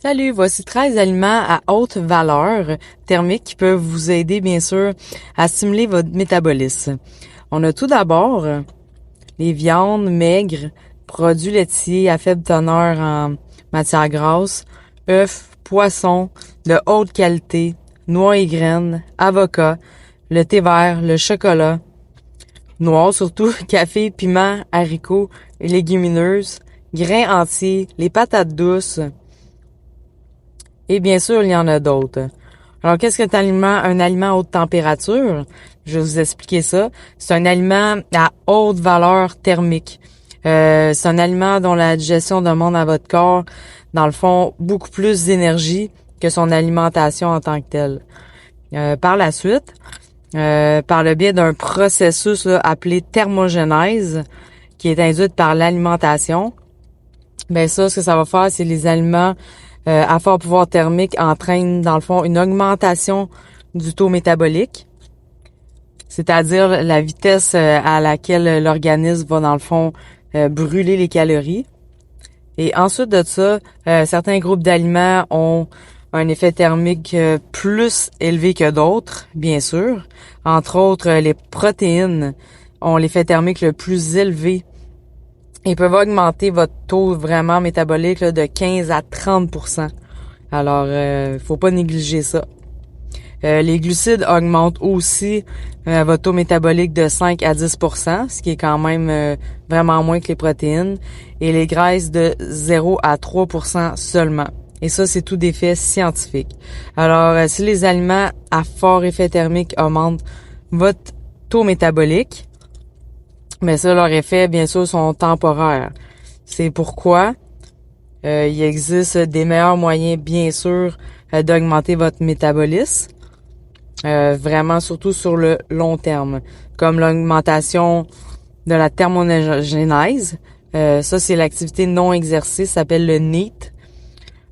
Salut, voici 13 aliments à haute valeur thermique qui peuvent vous aider, bien sûr, à stimuler votre métabolisme. On a tout d'abord les viandes maigres, produits laitiers à faible teneur en matière grasse, œufs, poissons de haute qualité, noix et graines, avocats, le thé vert, le chocolat, noir surtout, café, piment, haricots, légumineuses, grains entiers, les patates douces, et bien sûr, il y en a d'autres. Alors, qu'est-ce que un aliment à haute température? Je vais vous expliquer ça. C'est un aliment à haute valeur thermique. C'est un aliment dont la digestion demande à votre corps, dans le fond, beaucoup plus d'énergie que son alimentation en tant que telle. Par la suite, par le biais d'un processus là, appelé thermogénèse, qui est induite par l'alimentation, ben ça, ce que ça va faire, c'est les aliments à fort pouvoir thermique entraînent, dans le fond, une augmentation du taux métabolique, c'est-à-dire la vitesse à laquelle l'organisme va, dans le fond, brûler les calories. Et ensuite de ça, certains groupes d'aliments ont un effet thermique plus élevé que d'autres, bien sûr. Entre autres, les protéines ont l'effet thermique le plus élevé. Ils peuvent augmenter votre taux vraiment métabolique là, de 15 à 30%. Alors, faut pas négliger ça. Les glucides augmentent aussi votre taux métabolique de 5 à 10%, ce qui est quand même vraiment moins que les protéines. Et les graisses de 0 à 3% seulement. Et ça, c'est tout d'effet scientifique. Alors, si les aliments à fort effet thermique augmentent votre taux métabolique, mais ça, leurs effets, bien sûr, sont temporaires. C'est pourquoi il existe des meilleurs moyens, bien sûr, d'augmenter votre métabolisme. Vraiment, surtout sur le long terme. Comme l'augmentation de la thermogénèse. Ça, c'est l'activité non exercée, ça s'appelle le NEAT.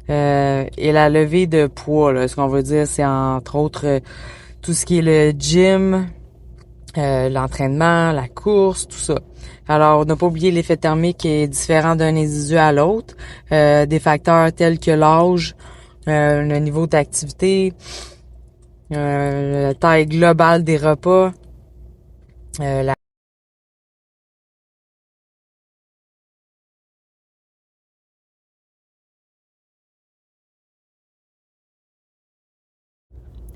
Et la levée de poids, là, ce qu'on veut dire, c'est entre autres tout ce qui est le gym, l'entraînement, la course, tout ça. Alors, ne pas oublier l'effet thermique est différent d'un individu à l'autre. Des facteurs tels que l'âge, le niveau d'activité, la taille globale des repas, la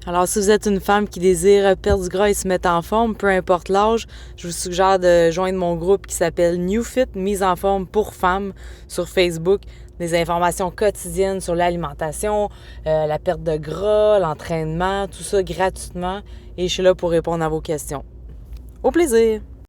Alors, si vous êtes une femme qui désire perdre du gras et se mettre en forme, peu importe l'âge, je vous suggère de joindre mon groupe qui s'appelle New Fit, mise en forme pour femmes sur Facebook. Des informations quotidiennes sur l'alimentation, la perte de gras, l'entraînement, tout ça gratuitement. Et je suis là pour répondre à vos questions. Au plaisir!